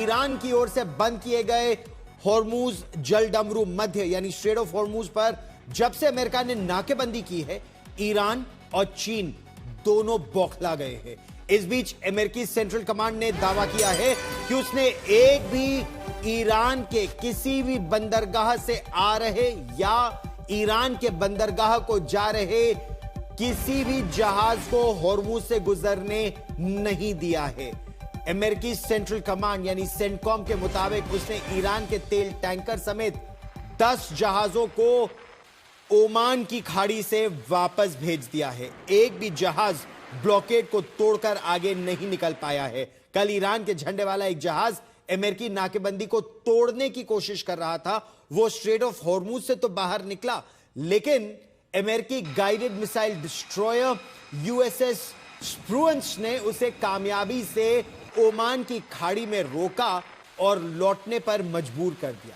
Iran की ओर से बंद किए गए हॉर्मूज जलडमरू मध्य यानी स्ट्रेट ऑफ हॉर्मूज पर जब से अमेरिका ने नाकेबंदी की है, ईरान और चीन दोनों बौखला गए हैं। इस बीच अमेरिकी सेंट्रल कमांड ने दावा किया है कि उसने एक भी ईरान के किसी भी बंदरगाह से आ रहे या ईरान के बंदरगाह को जा रहे किसी भी जहाज को हॉर्मूज से गुजरने नहीं दिया है। अमेरिकी सेंट्रल कमांड यानी सेंटकॉम के मुताबिक उसने ईरान के तेल टैंकर समेत 10 जहाजों को ओमान की खाड़ी से वापस भेज दिया है। एक भी जहाज ब्लॉकेड को तोड़कर आगे नहीं निकल पाया है। कल ईरान के झंडे वाला एक जहाज अमेरिकी नाकेबंदी को तोड़ने की कोशिश कर रहा था। वो स्ट्रेट ऑफ हॉर्मूज से तो बाहर निकला, लेकिन अमेरिकी गाइडेड मिसाइल डिस्ट्रॉयर यूएसएस स्प्रूएंस ने उसे कामयाबी से ओमान की खाड़ी में रोका और लौटने पर मजबूर कर दिया।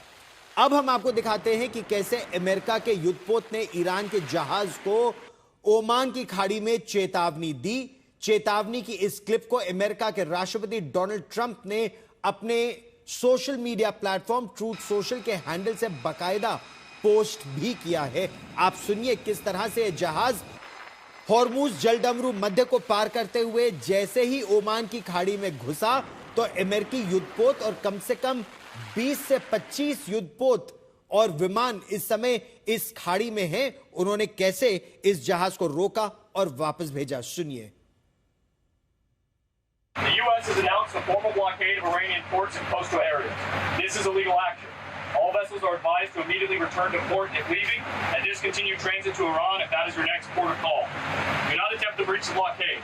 अब हम आपको दिखाते हैं कि कैसे अमेरिका के युद्धपोत ने ईरान के जहाज को ओमान की खाड़ी में चेतावनी दी। चेतावनी की इस क्लिप को अमेरिका के राष्ट्रपति डोनाल्ड ट्रंप ने अपने social media platform truth social के हैंडल से बाकायदा पोस्ट भी किया है। आप सुनिए किस तरह से जहाज हॉर्मूज जलडमरू मध्य को पार करते हुए जैसे ही ओमान की खाड़ी में घुसा तो अमेरिकी युद्धपोत और कम से कम 20 से 25 युद्धपोत और विमान इस समय इस खाड़ी में हैं। उन्होंने कैसे इस जहाज को रोका और वापस भेजा, सुनिए। The U.S. has announced a formal blockade of Iranian ports and coastal areas. This is illegal action. All vessels are advised to immediately return to port if leaving and discontinue transit to Iran if that is your next port of call. Do not attempt to breach the blockade.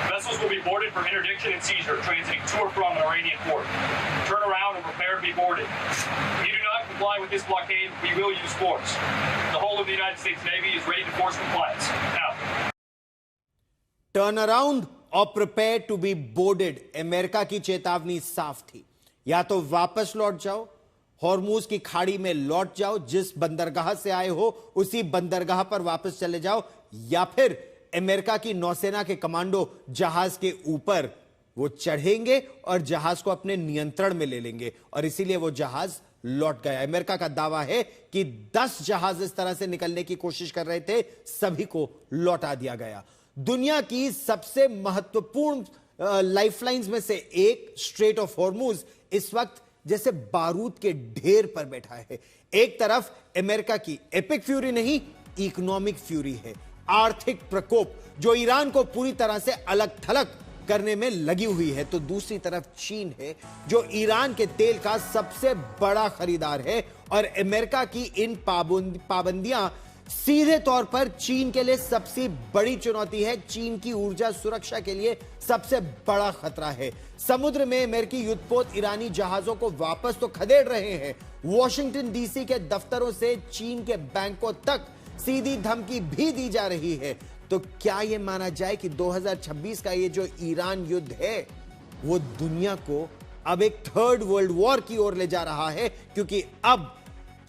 Vessels will be boarded for interdiction and seizure transiting to or from an Iranian port. Turn around and prepare to be boarded. If you do not comply with this blockade, we will use force. The whole of the United States Navy is ready to force compliance. Now. Turn around और prepare to be boarded. America की चेतावनी साफ थी, या तो वापस लौट जाओ, हॉर्मूज की खाड़ी में लौट जाओ, जिस बंदरगाह से आए हो उसी बंदरगाह पर वापस चले जाओ, या फिर अमेरिका की नौसेना के कमांडो जहाज के ऊपर वो चढ़ेंगे और जहाज को अपने नियंत्रण में ले लेंगे। और इसीलिए वो जहाज लौट गया। अमेरिका का दावा है कि 10 जहाज इस तरह से निकलने की कोशिश कर रहे थे, सभी को लौटा दिया गया। दुनिया की सबसे महत्वपूर्ण लाइफलाइंस में से एक स्ट्रेट ऑफ हॉर्मूज इस वक्त जैसे बारूद के ढेर पर बैठा है। एक तरफ अमेरिका की एपिक फ्यूरी नहीं, इकोनॉमिक फ्यूरी है, आर्थिक प्रकोप जो ईरान को पूरी तरह से अलग थलग करने में लगी हुई है, तो दूसरी तरफ चीन है जो ईरान के तेल का सबसे बड़ा खरीदार है। और अमेरिका की इन पाबंदियां सीधे तौर पर चीन के लिए सबसे बड़ी चुनौती है, चीन की ऊर्जा सुरक्षा के लिए सबसे बड़ा खतरा है। समुद्र में अमेरिकी युद्धपोत ईरानी जहाजों को वापस तो खदेड़ रहे हैं, वॉशिंगटन डीसी के दफ्तरों से चीन के बैंकों तक सीधी धमकी भी दी जा रही है। तो क्या यह माना जाए कि 2026 का ये जो ईरान युद्ध है वो दुनिया को अब एक थर्ड वर्ल्ड वॉर की ओर ले जा रहा है, क्योंकि अब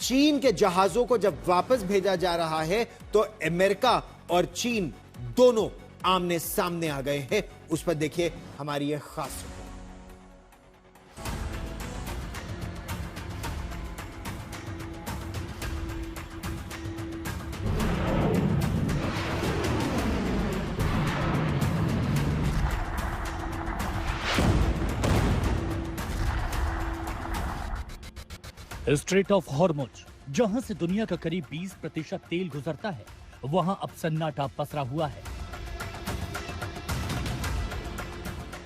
चीन के जहाजों को जब वापस भेजा जा रहा है तो अमेरिका और चीन दोनों आमने सामने आ गए हैं। उस पर देखिए हमारी यह खास रिपोर्ट। स्ट्रेट ऑफ हॉर्मुज, जहां से दुनिया का करीब 20% तेल गुजरता है, वहां अब सन्नाटा पसरा हुआ है।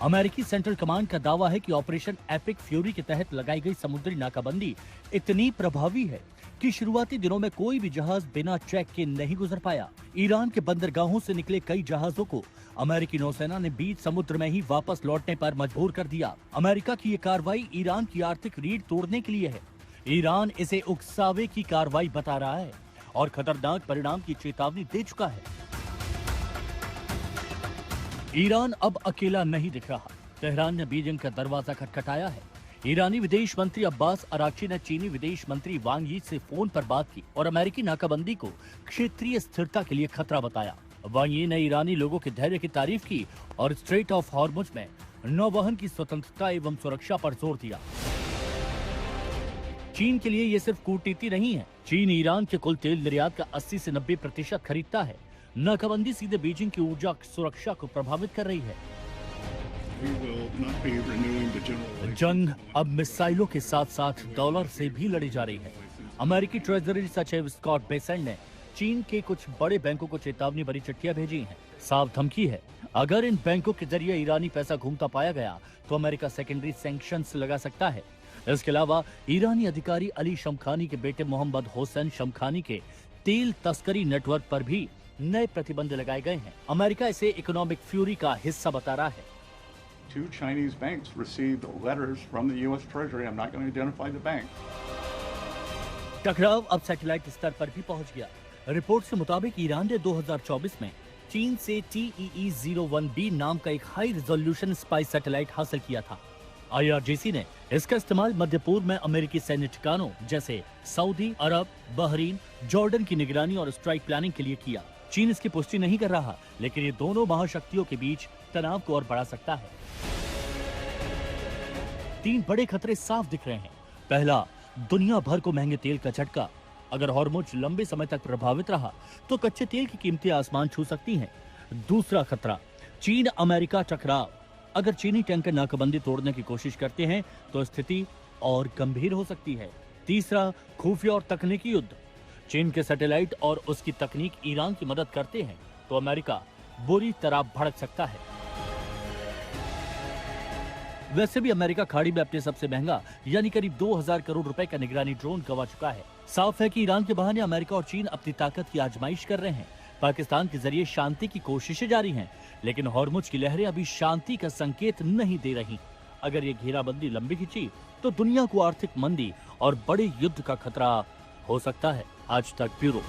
अमेरिकी सेंट्रल कमांड का दावा है कि ऑपरेशन एपिक फ्यूरी के तहत लगाई गई समुद्री नाकाबंदी इतनी प्रभावी है कि शुरुआती दिनों में कोई भी जहाज बिना चेक के नहीं गुजर पाया। ईरान के बंदरगाहों से निकले कई जहाजों को अमेरिकी नौसेना ने बीच समुद्र में ही वापस लौटने पर मजबूर कर दिया। अमेरिका की ये कार्रवाई ईरान की आर्थिक रीढ़ तोड़ने के लिए है। ईरान इसे उकसावे की कार्रवाई बता रहा है और खतरनाक परिणाम की चेतावनी दे चुका है। ईरान अब अकेला नहीं दिख रहा। तेहरान ने बीजिंग का दरवाजा खटखटाया है। ईरानी विदेश मंत्री अब्बास अराक्ची ने चीनी विदेश मंत्री वांग यी से फोन पर बात की और अमेरिकी नाकाबंदी को क्षेत्रीय स्थिरता के लिए खतरा बताया। वांग यी ने ईरानी लोगों के धैर्य की तारीफ की और स्ट्रेट ऑफ हॉर्मुज में नौवहन की स्वतंत्रता एवं सुरक्षा पर जोर दिया। चीन के लिए ये सिर्फ कूटनीति नहीं है। चीन ईरान के कुल तेल निर्यात का 80 से 90% खरीदता है। नाकाबंदी सीधे बीजिंग की ऊर्जा सुरक्षा को प्रभावित कर रही है। जंग अब मिसाइलों के साथ साथ डॉलर से भी लड़ी जा रही है। अमेरिकी ट्रेजरी सचिव स्कॉट बेसेंट ने चीन के कुछ बड़े बैंकों को चेतावनी भरी चिट्ठियां भेजी हैं। साफ धमकी है, अगर इन बैंकों के जरिए ईरानी पैसा घूमता पाया गया तो अमेरिका सेकेंडरी सैंक्शंस लगा सकता है। इसके अलावा ईरानी अधिकारी अली शमखानी के बेटे मोहम्मद हुसैन शमखानी के तेल तस्करी नेटवर्क पर भी नए प्रतिबंध लगाए गए हैं। अमेरिका इसे इकोनॉमिक फ्यूरी का हिस्सा बता रहा है। Two Chinese banks received letters from the U.S. Treasury. I'm not going to identify the bank. टकराव अब सैटेलाइट स्तर पर भी पहुंच गया। रिपोर्ट के मुताबिक ईरान ने 2024 में चीन से TEE-01B नाम का एक हाई रिजोल्यूशन स्पाई सैटेलाइट हासिल किया था। IRGC ने इसका इस्तेमाल मध्य पूर्व में अमेरिकी सैन्य ठिकानों जैसे सऊदी अरब, बहरीन, जॉर्डन की निगरानी और स्ट्राइक प्लानिंग के लिए किया। चीन इसकी पुष्टि नहीं कर रहा, लेकिन ये दोनों महाशक्तियों के बीच तनाव को और बढ़ा सकता है। 3 बड़े खतरे साफ दिख रहे हैं। पहला, दुनिया भर को महंगे तेल का झटका। अगर हॉर्मुज लंबे समय तक प्रभावित रहा तो कच्चे तेल की कीमतें आसमान छू सकती हैं। दूसरा खतरा, चीन अमेरिका टकराव। अगर चीनी टैंकर नाकाबंदी तोड़ने की कोशिश करते हैं तो स्थिति और गंभीर हो सकती है। तीसरा, खुफिया और तकनीकी युद्ध। चीन के सैटेलाइट और उसकी तकनीक ईरान की मदद करते हैं तो अमेरिका बुरी तरह भड़क सकता है। वैसे भी अमेरिका खाड़ी में अपने सबसे महंगा यानी करीब 2000 करोड़ रुपए का निगरानी ड्रोन गंवा चुका है। साफ है कि ईरान के बहाने अमेरिका और चीन अपनी ताकत की आजमाइश कर रहे हैं। पाकिस्तान के जरिए शांति की कोशिशें जारी हैं, लेकिन हॉर्मुज की लहरें अभी शांति का संकेत नहीं दे रही। अगर ये घेराबंदी लंबी खिंची तो दुनिया को आर्थिक मंदी और बड़े युद्ध का खतरा हो सकता है। आज तक ब्यूरो।